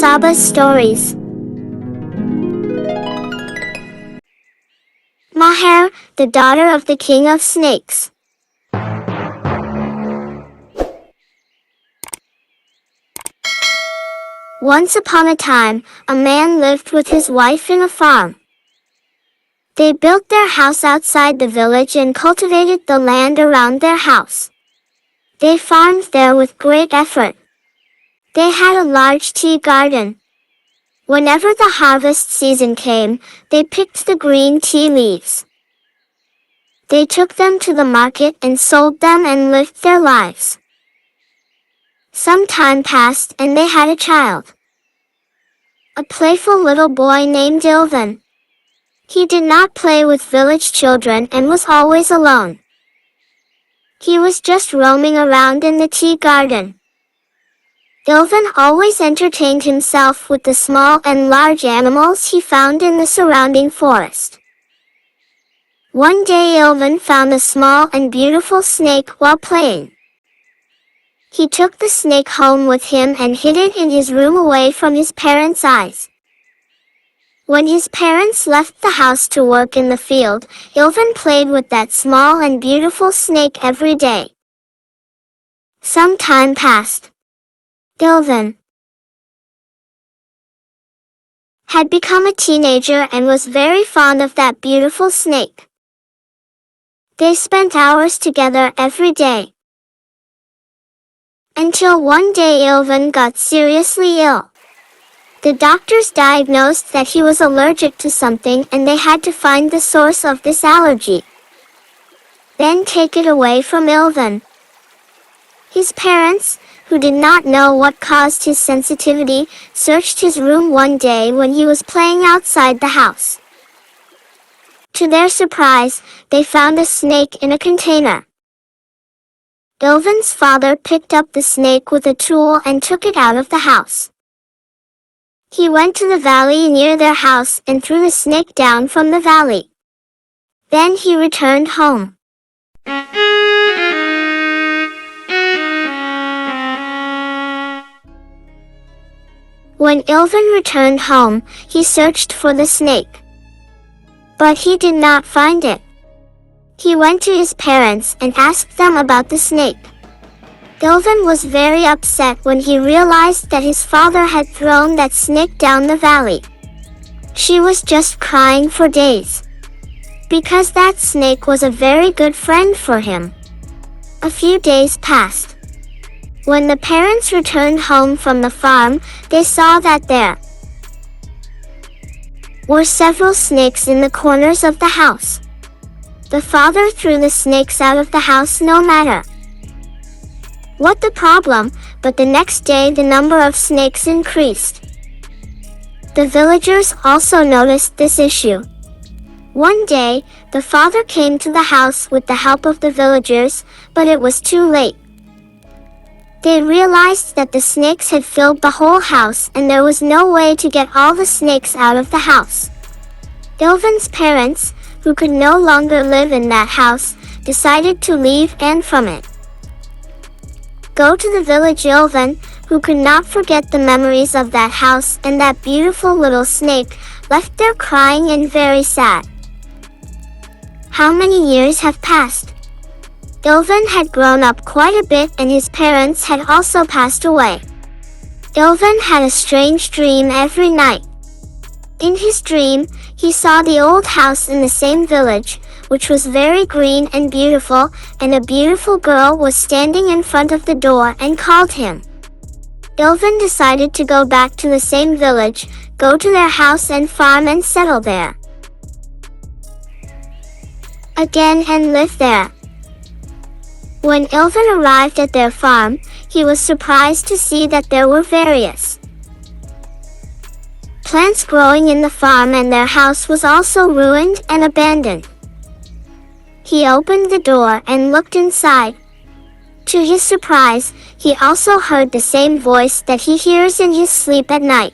Saba's stories. Maher, the daughter of the king of snakes. Once upon a time, a man lived with his wife in a farm. They built their house outside the village and cultivated the land around their house. They farmed there with great effort. They had a large tea garden. Whenever the harvest season came, they picked the green tea leaves. They took them to the market and sold them and lived their lives. Some time passed and they had a child. A playful little boy named Ilvan. He did not play with village children and was always alone. He was just roaming around in the tea garden. Ilvan always entertained himself with the small and large animals he found in the surrounding forest. One day Ilvan found a small and beautiful snake while playing. He took the snake home with him and hid it in his room away from his parents' eyes. When his parents left the house to work in the field, Ilvan played with that small and beautiful snake every day. Some time passed. Ilvan had become a teenager and was very fond of that beautiful snake. They spent hours together every day. Until one day Ilvan got seriously ill. The doctors diagnosed that he was allergic to something and they had to find the source of this allergy. Then take it away from Ilvan. His parents, who did not know what caused his sensitivity, searched his room one day when he was playing outside the house. To their surprise, they found a snake in a container. Ilvan's father picked up the snake with a tool and took it out of the house. He went to the valley near their house and threw the snake down from the valley. Then he returned home. When Ilvan returned home, he searched for the snake. But he did not find it. He went to his parents and asked them about the snake. Ilvan was very upset when he realized that his father had thrown that snake down the valley. She was just crying for days. Because that snake was a very good friend for him. A few days passed. When the parents returned home from the farm, they saw that there were several snakes in the corners of the house. The father threw the snakes out of the house no matter what the problem, but the next day the number of snakes increased. The villagers also noticed this issue. One day, the father came to the house with the help of the villagers, but it was too late. They realized that the snakes had filled the whole house and there was no way to get all the snakes out of the house. Ilvan's parents, who could no longer live in that house, decided to leave and from it. Go to the village. Ilvan, who could not forget the memories of that house and that beautiful little snake, left there crying and very sad. How many years have passed? Ilvan had grown up quite a bit and his parents had also passed away. Ilvan had a strange dream every night. In his dream, he saw the old house in the same village, which was very green and beautiful, and a beautiful girl was standing in front of the door and called him. Ilvan decided to go back to the same village, go to their house and farm and settle there again and live there. When Ilvan arrived at their farm, he was surprised to see that there were various plants growing in the farm and their house was also ruined and abandoned. He opened the door and looked inside. To his surprise, he also heard the same voice that he hears in his sleep at night.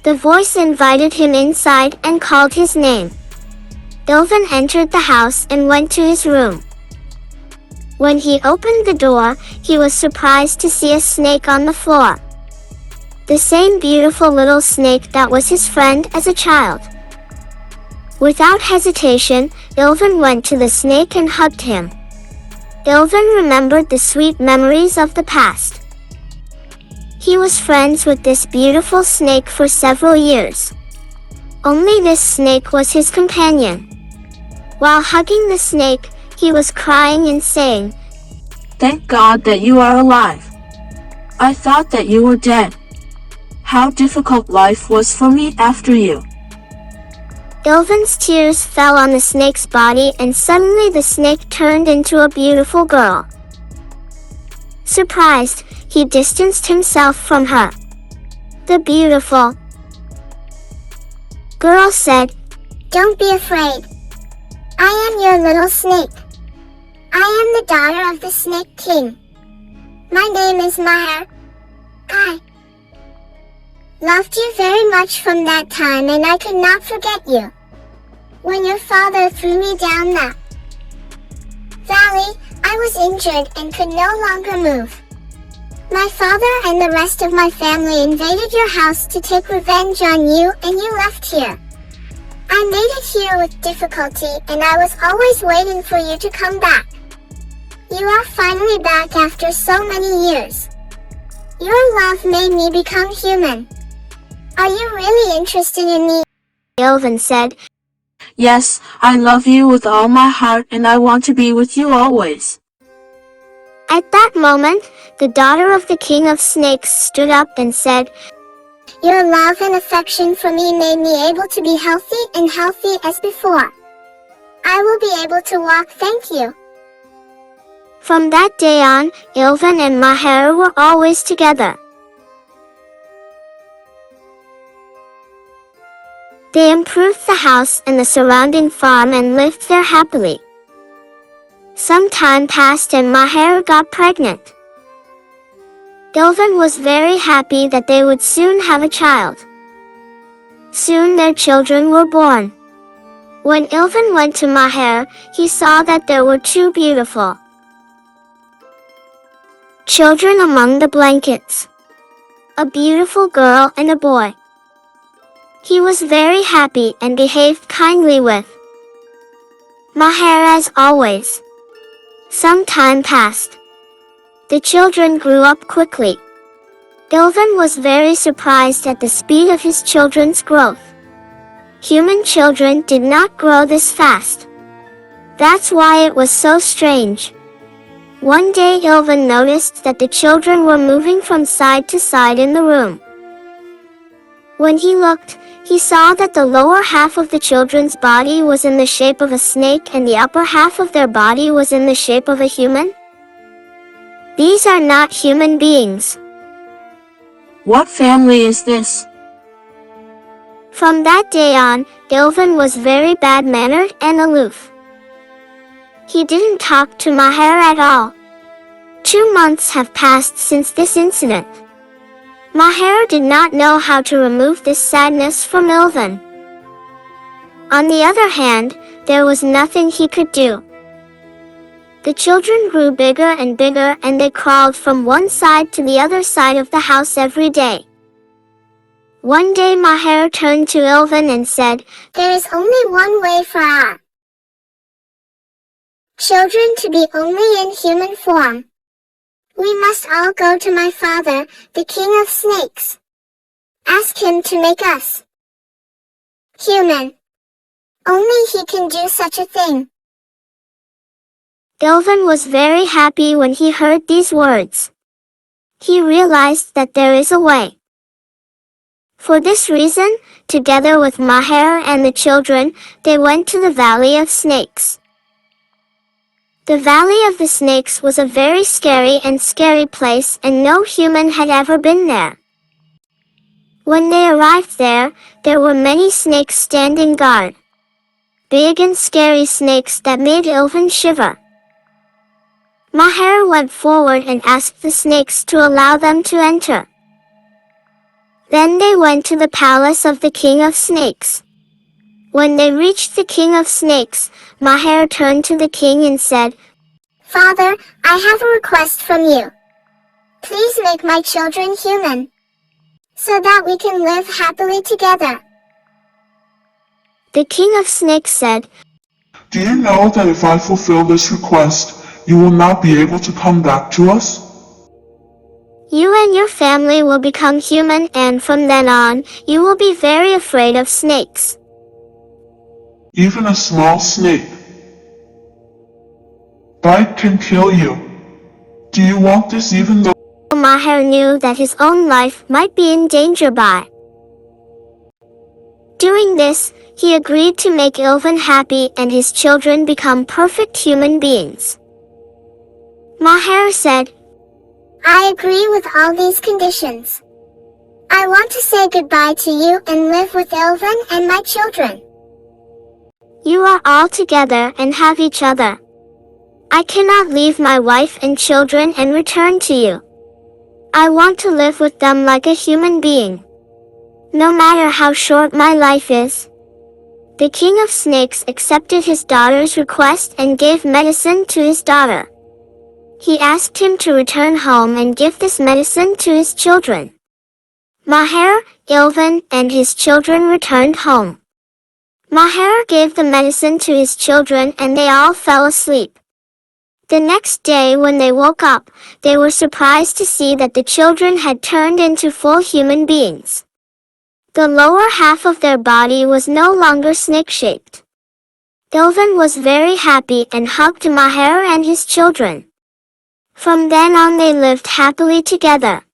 The voice invited him inside and called his name. Ilvan entered the house and went to his room. When he opened the door, he was surprised to see a snake on the floor. the same beautiful little snake that was his friend as a child. Without hesitation, Ilvan went to the snake and hugged him. Ilvan remembered the sweet memories of the past. He was friends with this beautiful snake for several years. Only this snake was his companion. While hugging the snake, he was crying and saying, "Thank God that you are alive. I thought that you were dead. How difficult life was for me after you." Ilvan's tears fell on the snake's body and suddenly the snake turned into a beautiful girl. Surprised, he distanced himself from her. The beautiful girl said, "Don't be afraid. I am your little snake. I am the daughter of the Snake King. My name is Maher. I loved you very much from that time and I could not forget you. When your father threw me down the valley, I was injured and could no longer move. My father and the rest of my family invaded your house to take revenge on you and you left here. I made it here with difficulty and I was always waiting for you to come back. You are finally back after so many years. Your love made me become human. Are you really interested in me?" Ilvan said. "Yes, I love you with all my heart and I want to be with you always." At that moment, the daughter of the King of Snakes stood up and said, "Your love and affection for me made me able to be healthy and healthy as before. I will be able to walk, thank you." From that day on, Ilvan and Maher were always together. They improved the house and the surrounding farm and lived there happily. Some time passed and Maher got pregnant. Ilvan was very happy that they would soon have a child. Soon their children were born. When Ilvan went to Maher, he saw that there were two beautiful children among the blankets. A beautiful girl and a boy. He was very happy and behaved kindly with Maher as always. Some time passed. The children grew up quickly. Ilvan was very surprised at the speed of his children's growth. Human children did not grow this fast. That's why it was so strange. One day Ilvan noticed that the children were moving from side to side in the room. When he looked, he saw that the lower half of the children's body was in the shape of a snake and the upper half of their body was in the shape of a human. These are not human beings. What family is this? From that day on, Ilvan was very bad-mannered and aloof. He didn't talk to Maher at all. 2 months have passed since this incident. Maher did not know how to remove this sadness from Ilvan. On the other hand, there was nothing he could do. The children grew bigger and bigger and they crawled from one side to the other side of the house every day. One day Maher turned to Ilvan and said, "There is only one way for our children to be only in human form. We must all go to my father, the King of Snakes. Ask him to make us human. Only he can do such a thing." Ilvan was very happy when he heard these words. He realized that there is a way. For this reason, together with Maher and the children, they went to the Valley of Snakes. The Valley of the Snakes was a very scary place and no human had ever been there. When they arrived there were many snakes standing guard. Big and scary snakes that made Ilvan shiver. Maher went forward and asked the snakes to allow them to enter. Then they went to the palace of the King of Snakes. When they reached the King of Snakes, Maher turned to the king and said, "Father, I have a request from you. Please make my children human. so that we can live happily together. The king of snakes said, Do you know that if I fulfill this request, you will not be able to come back to us? You and your family will become human, and from then on, you will be very afraid of snakes. Even a small snake bite can kill you. Do you want this even though Maher knew that his own life might be in danger by doing this, he agreed to make Ilvan happy and his children become perfect human beings. Maher said, I agree with all these conditions. I want to say goodbye to you and live with Ilvan and my children. You are all together and have each other. I cannot leave my wife and children and return to you. I want to live with them like a human being. No matter how short my life is. The king of snakes accepted his daughter's request and gave medicine to his daughter. He asked him to return home and give this medicine to his children. Maher, Ilvan, and his children returned home. Maher gave the medicine to his children and they all fell asleep. The next day when they woke up, they were surprised to see that the children had turned into full human beings. The lower half of their body was no longer snake-shaped. Ilvan was very happy and hugged Maher and his children. From then on they lived happily together.